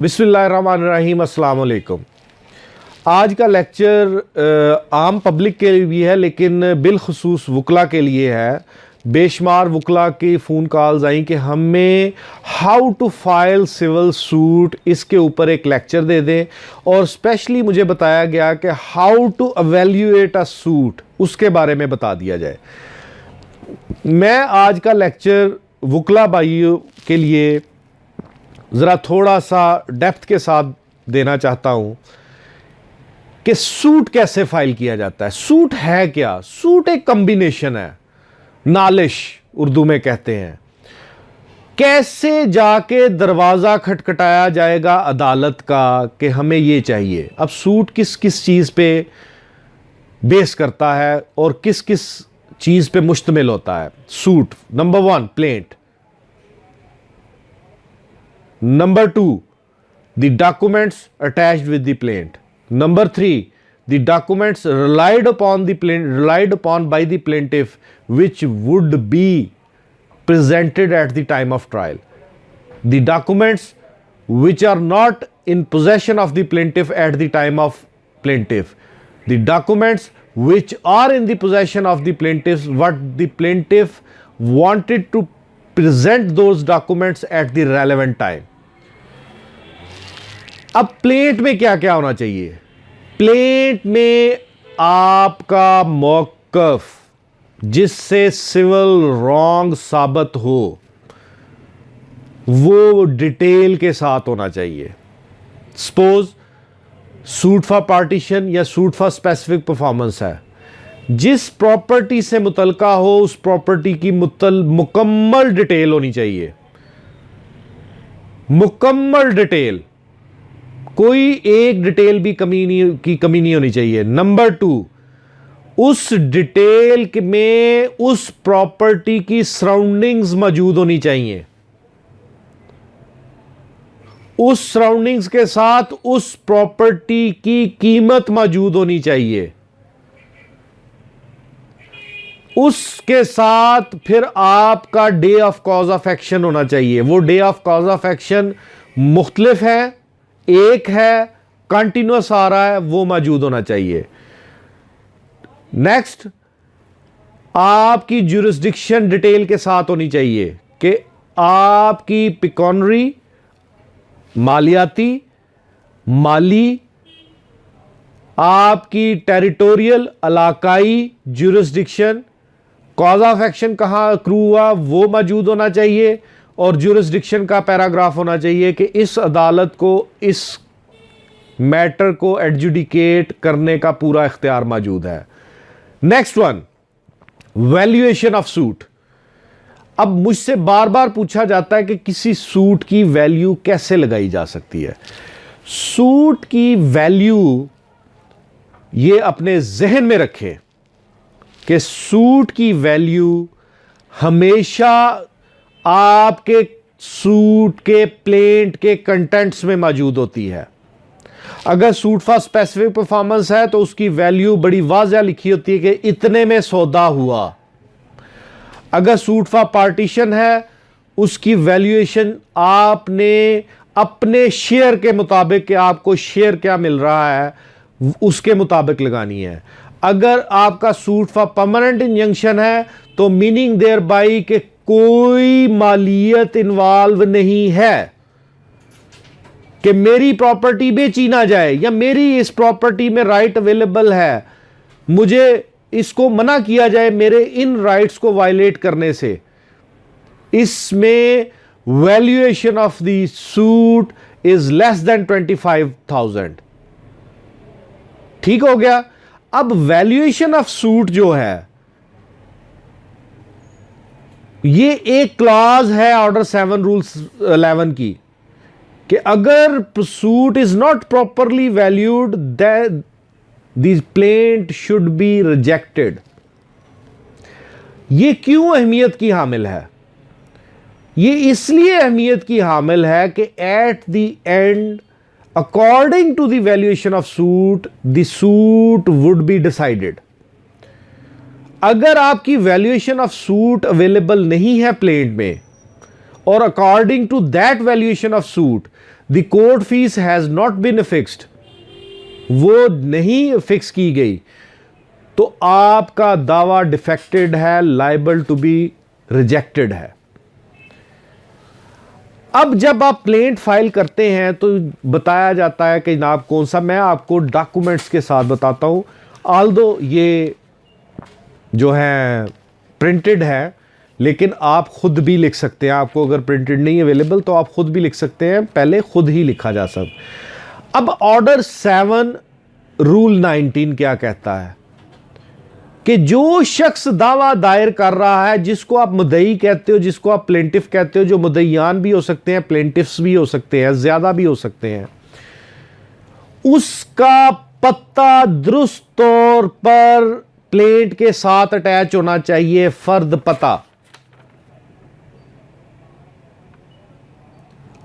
बिस्मिल्लाहिर्रहमानिर्रहीम, अस्सलाम वालेकुम। आज का लेक्चर आम पब्लिक के लिए भी है लेकिन बिलखुसूस वकला के लिए है। बेशुमार वकला की फ़ोन कॉल्स आई कि हमें how to file civil suit, इसके ऊपर एक लेक्चर दे दें, और स्पेशली मुझे बताया गया कि how to evaluate a suit, उसके बारे में बता दिया जाए। मैं आज का लेक्चर वकला भाइयों के लिए ज़रा थोड़ा सा डेप्थ के साथ देना चाहता हूं कि सूट कैसे फाइल किया जाता है। सूट है क्या? सूट एक कॉम्बिनेशन है, नालिश उर्दू में कहते हैं। कैसे जाके दरवाज़ा खटखटाया जाएगा अदालत का कि हमें ये चाहिए। अब सूट किस किस चीज़ पे बेस करता है और किस किस चीज़ पे मुश्तमिल होता है suit. Number 1, plaint. Number 2, the documents attached with the plaint. Number 3, the documents relied upon by the plaintiff which would be presented at the time of trial. The documents which are not in possession of the plaintiff at the time of plaintiff. The documents which are in the possession of the plaintiff, what the plaintiff wanted to present those documents at the relevant time. अब plaint में क्या क्या होना चाहिए? Plaint में आपका मौक़िफ़ जिससे civil wrong साबित हो वो डिटेल के साथ होना चाहिए। सपोज सूट फॉर पार्टीशन या सूट फॉर स्पेसिफिक परफॉर्मेंस है, जिस प्रॉपर्टी से मुतलका हो उस प्रॉपर्टी की मुकम्मल डिटेल होनी चाहिए। मुकम्मल डिटेल, कोई एक डिटेल भी कमी नहीं होनी चाहिए। नंबर 2, उस डिटेल में उस प्रॉपर्टी की सराउंडिंग्स मौजूद होनी चाहिए। उस सराउंडिंग्स के साथ उस प्रॉपर्टी की कीमत मौजूद होनी चाहिए। उसके साथ फिर आपका day of cause of action होना चाहिए। वो day of cause of action मुख्तलिफ है, एक है, कंटिन्यूस आ रहा है, वो मौजूद होना चाहिए। नेक्स्ट, आपकी ज्यूरिसडिक्शन डिटेल के साथ होनी चाहिए कि आपकी पिकॉनरी, मालियाती, माली, आपकी टेरिटोरियल इलाकाई ज्यूरिसडिक्शन, कॉज ऑफ एक्शन कहां अक्रू हुआ वो मौजूद होना चाहिए, और ज्यूरिसडिक्शन का पैराग्राफ होना चाहिए कि इस अदालत को इस मैटर को एडजुडिकेट करने का पूरा इख्तियार मौजूद है। Next one, valuation of suit. अब मुझसे बार बार पूछा जाता है कि किसी सूट की वैल्यू कैसे लगाई जा सकती है। सूट की वैल्यू ये अपने जहन में रखें कि सूट की वैल्यू हमेशा आपके सूट के प्लेंट के कंटेंट्स में मौजूद होती है। अगर सूट फॉर स्पेसिफिक परफॉर्मेंस है तो उसकी वैल्यू बड़ी वाज़ह लिखी होती है कि इतने में सौदा हुआ। अगर सूट फॉर पार्टीशन है उसकी वैल्यूएशन आपने अपने शेयर के मुताबिक कि आपको शेयर क्या मिल रहा है उसके मुताबिक लगानी है। अगर आपका सूट फॉर परमानेंट इंजंक्शन है तो मीनिंग देयर बाई के कोई मालियत इन्वॉल्व नहीं है कि मेरी प्रॉपर्टी बेची ना जाए या मेरी इस प्रॉपर्टी में राइट अवेलेबल है, मुझे इसको मना किया जाए मेरे इन राइट्स को वायलेट करने से। इसमें valuation of the suit is less than 25,000। ठीक हो गया। अब वैल्यूएशन ऑफ सूट जो है ये एक क्लॉज है ऑर्डर 7 रूल्स 11 की कि अगर suit is not properly valued the plaint should be rejected. ये क्यों अहमियत की हामिल है? ये इसलिए अहमियत की हामिल है कि at the end according to the valuation of suit the suit would be decided. अगर आपकी वैल्यूएशन ऑफ सूट अवेलेबल नहीं है प्लेंट में और according to that valuation of suit the court fee has not been fixed, वो नहीं fix की गई, तो आपका दावा डिफेक्टेड है, लाइबल टू बी रिजेक्टेड है। अब जब आप प्लेंट फाइल करते हैं तो बताया जाता है कि जनाब कौन सा, मैं आपको डॉक्यूमेंट्स के साथ बताता हूं, ऑल्दो ये जो है प्रिंटेड है, लेकिन आप खुद भी लिख सकते हैं। आपको अगर प्रिंटेड नहीं अवेलेबल तो आप खुद भी लिख सकते हैं, पहले खुद ही लिखा जा सकता। अब ऑर्डर 7 रूल 19 क्या कहता है कि जो शख्स दावा दायर कर रहा है, जिसको आप मुद्दई कहते हो, जिसको आप प्लेंटिफ कहते हो, जो मुद्दईयान भी हो सकते हैं, प्लेंटिफ्स भी हो सकते हैं, ज्यादा भी हो सकते हैं, उसका पत्ता दुरुस्त तौर पर प्लेंट के साथ अटैच होना चाहिए, फर्द पता।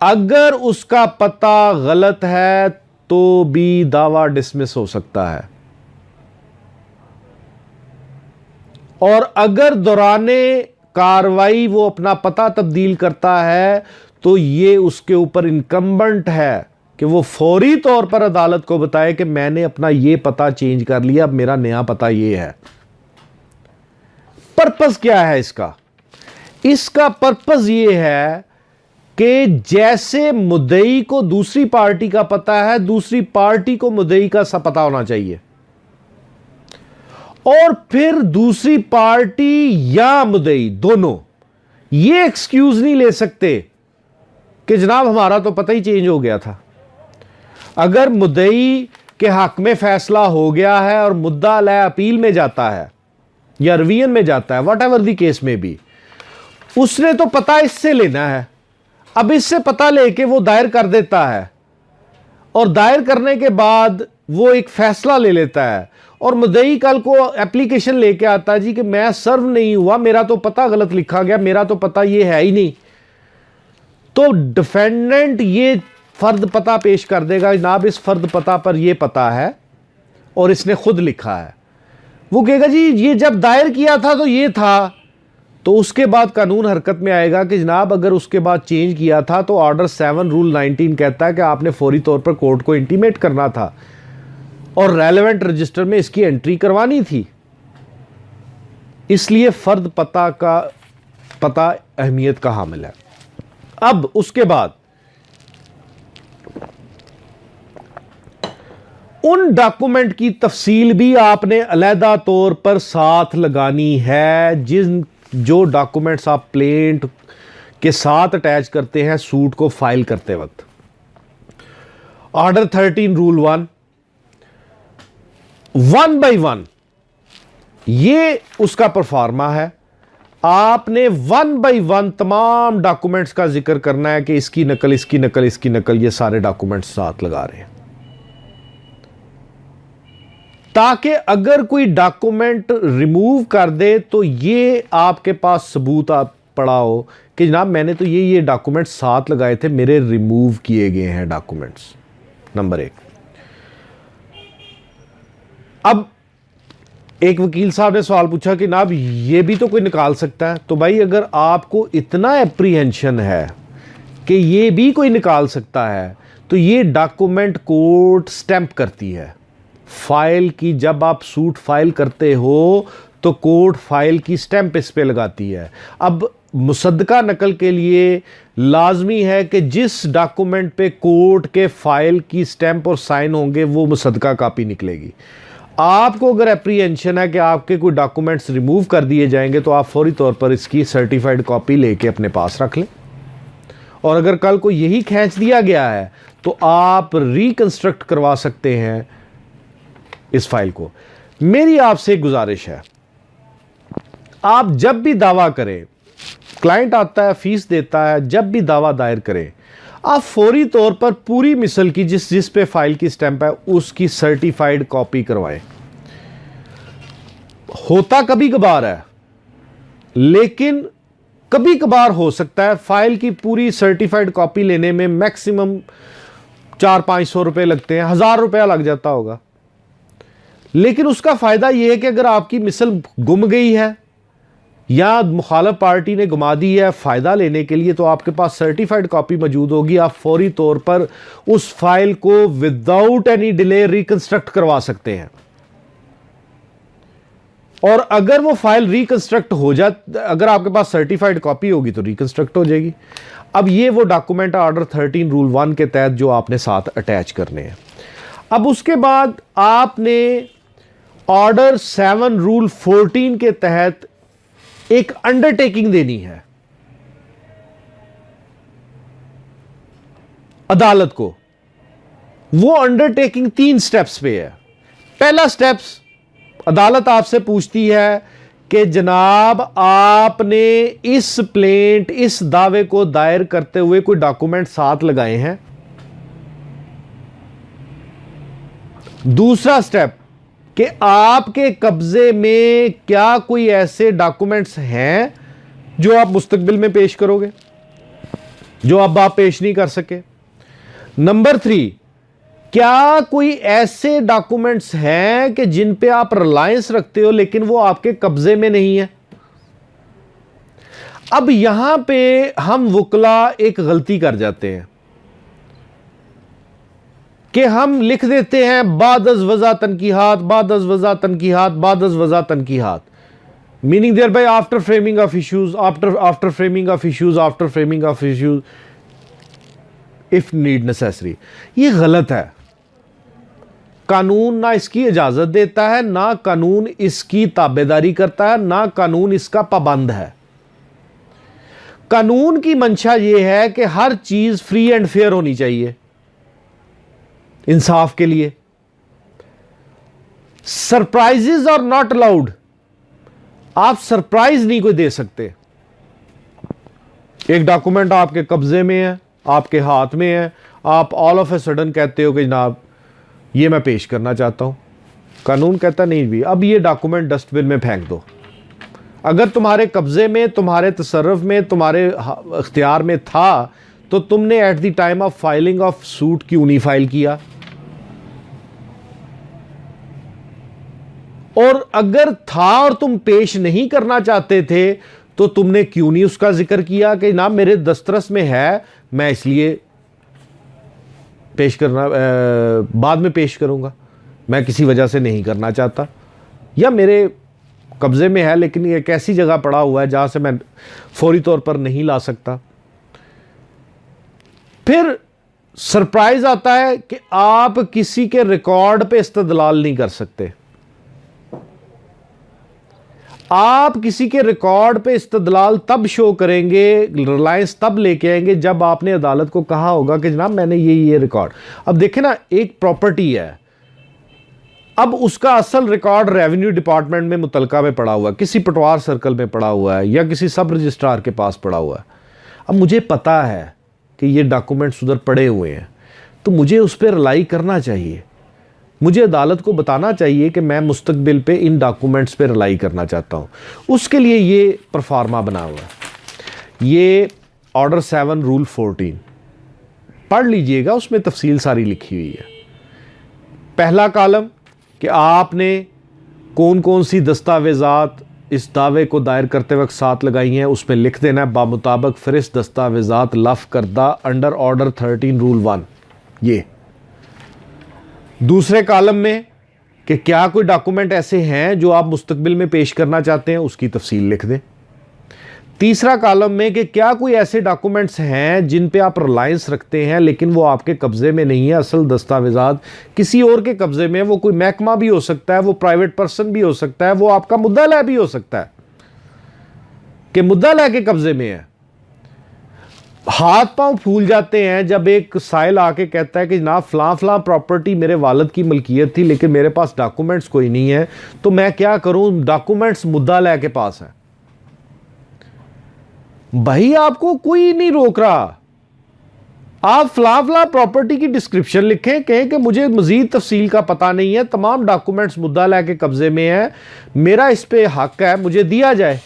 अगर उसका पता गलत है तो भी दावा डिसमिस हो सकता है, और अगर दौराने कार्रवाई वो अपना पता तब्दील करता है तो ये उसके ऊपर इनकम्बेंट है कि वो फौरी तौर पर अदालत को बताए कि मैंने अपना ये पता चेंज कर लिया, अब मेरा नया पता ये है। पर्पस क्या है इसका? इसका पर्पस ये है कि जैसे मुद्दई को दूसरी पार्टी का पता है, दूसरी पार्टी को मुद्दई का सा पता होना चाहिए, और फिर दूसरी पार्टी या मुद्दई दोनों ये एक्सक्यूज नहीं ले सकते कि जनाब हमारा तो पता ही चेंज हो गया था। अगर मुद्दई के हक में फैसला हो गया है और मुद्दा अलग अपील में जाता है या रिवीजन में जाता है, वट एवर दी केस में भी, उसने तो पता इससे लेना है। अब इससे पता लेके वो दायर कर देता है, और दायर करने के बाद वो एक फैसला ले लेता है, और मुद्दई कल को एप्लीकेशन लेके आता है जी कि मैं सर्व नहीं हुआ, मेरा तो पता गलत लिखा गया, मेरा तो पता ये है ही नहीं, तो डिफेंडेंट ये फर्द पता पेश कर देगा, जनाब इस फर्द पता पर ये पता है और इसने खुद लिखा है। वो कहेगा जी ये जब दायर किया था तो ये था, तो उसके बाद कानून हरकत में आएगा कि जनाब अगर उसके बाद चेंज किया था तो ऑर्डर 7 रूल 19 कहता है कि आपने फौरी तौर पर कोर्ट को इंटीमेट करना था और रेलेवेंट रजिस्टर में इसकी एंट्री करवानी थी। इसलिए फर्द पता का पता अहमियत का हामिल है। अब उसके बाद उन डॉक्यूमेंट की तफसील भी आपने अलहदा तौर पर साथ लगानी है, जो डॉक्यूमेंट्स आप प्लेंट के साथ अटैच करते हैं सूट को फाइल करते वक्त। ऑर्डर 13 रूल 1 बाय 1 ये उसका परफॉर्मा है। आपने 1 बाय 1 तमाम डॉक्यूमेंट्स का जिक्र करना है कि इसकी नकल, इसकी नकल, इसकी नकल, ये सारे डॉक्यूमेंट्स साथ लगा रहे हैं, ताकि अगर कोई डॉक्यूमेंट रिमूव कर दे तो ये आपके पास सबूत पड़ा हो कि जनाब मैंने तो ये डॉक्यूमेंट्स साथ लगाए थे, मेरे रिमूव किए गए हैं डॉक्यूमेंट्स। नंबर 1। अब एक वकील साहब ने सवाल पूछा कि जनाब ये भी तो कोई निकाल सकता है। तो भाई अगर आपको इतना एप्रीहेंशन है कि ये भी कोई निकाल सकता है तो ये डॉक्यूमेंट कोर्ट स्टैंप करती है फाइल की। जब आप सूट फाइल करते हो तो कोर्ट फाइल की स्टैंप इस पे लगाती है। अब मुसद्दका नकल के लिए लाजमी है कि जिस डॉक्यूमेंट पे कोर्ट के फाइल की स्टैंप और साइन होंगे वो मुसद्दका कॉपी निकलेगी। आपको अगर एप्रीहेंशन है कि आपके कोई डॉक्यूमेंट्स रिमूव कर दिए जाएंगे तो आप फौरी तौर पर इसकी सर्टिफाइड कॉपी लेके अपने पास रख लें, और अगर कल को यही खींच दिया गया है तो आप रिकंस्ट्रक्ट करवा सकते हैं इस फाइल को। मेरी आपसे एक गुजारिश है, आप जब भी दावा करें, क्लाइंट आता है फीस देता है, जब भी दावा दायर करें आप फौरी तौर पर पूरी मिसल की जिस पे फाइल की स्टैंप है उसकी सर्टिफाइड कॉपी करवाएं। होता कभी कभार है, लेकिन कभी कभार हो सकता है फाइल की पूरी सर्टिफाइड कॉपी लेने में मैक्सिमम 400-500 रुपए लगते हैं, 1000 रुपया लग जाता होगा। लेकिन उसका फायदा यह है कि अगर आपकी मिसल गुम गई है या मुखालिफ पार्टी ने घुमा दी है फ़ायदा लेने के लिए, तो आपके पास सर्टिफाइड कॉपी मौजूद होगी। आप फौरी तौर पर उस फाइल को विदाउट एनी डिले रिकंस्ट्रक्ट करवा सकते हैं। और अगर वो फाइल रिकंस्ट्रक्ट हो जाए, अगर आपके पास सर्टिफाइड कॉपी होगी तो रिकंस्ट्रक्ट हो जाएगी। अब ये वो डॉक्यूमेंट ऑर्डर 13 रूल 1 के तहत जो आपने साथ अटैच करने हैं। अब उसके बाद आपने ऑर्डर 7 रूल 14 के तहत एक अंडरटेकिंग देनी है अदालत को। वो अंडरटेकिंग 3 स्टेप्स पे है। पहला स्टेप्स, अदालत आपसे पूछती है कि जनाब आपने इस प्लेंट, इस दावे को दायर करते हुए कोई डॉक्यूमेंट साथ लगाए हैं। दूसरा स्टेप कि आपके कब्जे में क्या कोई ऐसे डॉक्यूमेंट्स हैं जो आप मुस्तकबिल में पेश करोगे, जो अब आप पेश नहीं कर सके। नंबर 3, क्या कोई ऐसे डॉक्यूमेंट्स हैं कि जिन पे आप रिलायंस रखते हो लेकिन वो आपके कब्जे में नहीं है। अब यहां पे हम वकला एक गलती कर जाते हैं कि हम लिख देते हैं बादज वज़ा तनकीहात, बादज वज़ा तनकीहात, बादज वज़ा तनकीहात, meaning thereby after framing of issues, after framing of issues, after framing of issues if need necessary. ये गलत है। कानून ना इसकी इजाजत देता है, ना कानून इसकी ताबेदारी करता है, ना कानून इसका पाबंद है। कानून की मंशा यह है कि हर चीज फ्री एंड फेयर होनी चाहिए इंसाफ के लिए। Surprises are not allowed. आप सरप्राइज नहीं कोई दे सकते। एक डॉक्यूमेंट आपके कब्जे में है, आपके हाथ में है, आप ऑल ऑफ ए सडन कहते हो कि जनाब ये मैं पेश करना चाहता हूं। कानून कहता नहीं भी, अब ये डॉक्यूमेंट डस्टबिन में फेंक दो। अगर तुम्हारे कब्जे में, तुम्हारे तसर्रुफ में, तुम्हारे इख्तियार में था तो तुमने at the time of filing of suit क्यों नहीं फाइल किया? और अगर था और तुम पेश नहीं करना चाहते थे तो तुमने क्यों नहीं उसका जिक्र किया कि ना मेरे दस्तरस में है, मैं इसलिए पेश करना बाद में पेश करूंगा, मैं किसी वजह से नहीं करना चाहता, या मेरे कब्जे में है लेकिन ये एक ऐसी जगह पड़ा हुआ है जहां से मैं फौरी तौर पर नहीं ला सकता। फिर सरप्राइज आता है कि आप किसी के रिकॉर्ड पे इस्तदलाल नहीं कर सकते। आप किसी के रिकॉर्ड पे इस्तदलाल तब शो करेंगे, रिलायंस तब लेके आएंगे जब आपने अदालत को कहा होगा कि जनाब मैंने ये रिकॉर्ड। अब देखें ना, एक प्रॉपर्टी है, अब उसका असल रिकॉर्ड रेवेन्यू डिपार्टमेंट में मुतलका में पड़ा हुआ है, किसी पटवार सर्कल में पड़ा हुआ है, या किसी सब रजिस्ट्रार के पास पड़ा हुआ है। अब मुझे पता है कि ये डॉक्यूमेंट्स उधर पड़े हुए हैं, तो मुझे उस पर रिलाई करना चाहिए। मुझे अदालत को बताना चाहिए कि मैं मुस्तकबिल पे इन डॉक्यूमेंट्स पे रिलाई करना चाहता हूँ। उसके लिए ये परफार्मा बना हुआ है। ये ऑर्डर 7 रूल 14 पढ़ लीजिएगा, उसमें तफसील सारी लिखी हुई है। पहला कॉलम कि आपने कौन कौन सी दस्तावेज़ात इस दावे को दायर करते वक्त साथ लगाई हैं, उसमें लिख देना है बामुताबिक फ़हरिस्त दस्तावेज़ात लफ़ करदा अंडर ऑर्डर 13 रूल 1। ये दूसरे कॉलम में कि क्या कोई डॉक्यूमेंट ऐसे हैं जो आप मुस्तकबिल में पेश करना चाहते हैं, उसकी तफसील लिख दें। तीसरा कॉलम में कि क्या कोई ऐसे डॉक्यूमेंट्स हैं जिन पे आप रिलायंस रखते हैं लेकिन वो आपके कब्जे में नहीं है, असल दस्तावेज़ात किसी और के कब्जे में, वो कोई महकमा भी हो सकता है, वो प्राइवेट पर्सन भी हो सकता है, वो आपका मुद्दालय भी हो सकता है कि मुद्दालय के कब्जे में है। हाथ पांव फूल जाते हैं जब एक साइल आके कहता है कि जनाब फलां फलां प्रॉपर्टी मेरे वालिद की मलकियत थी लेकिन मेरे पास डॉक्यूमेंट्स कोई नहीं है, तो मैं क्या करूं, डॉक्यूमेंट्स मुद्दालय के पास है। भाई आपको कोई नहीं रोक रहा, आप फलां फलां प्रॉपर्टी की डिस्क्रिप्शन लिखें, कहें कि मुझे मजीद तफसील का पता नहीं है, तमाम डॉक्यूमेंट्स मुद्दालय के कब्जे में है, मेरा इस पे हक है, मुझे दिया जाए।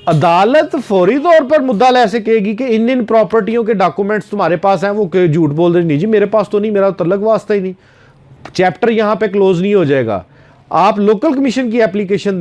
अदालत फौरी तौर पर मुद्दालय से कहेगी कि इन प्रॉपर्टियों के डॉक्यूमेंट्स तुम्हारे पास हैं, वो झूठ बोल रहे, नहीं जी मेरे पास तो नहीं, मेरा तल्लक वास्ता ही नहीं, चैप्टर यहां पे क्लोज नहीं हो जाएगा। आप लोकल कमीशन की एप्लीकेशन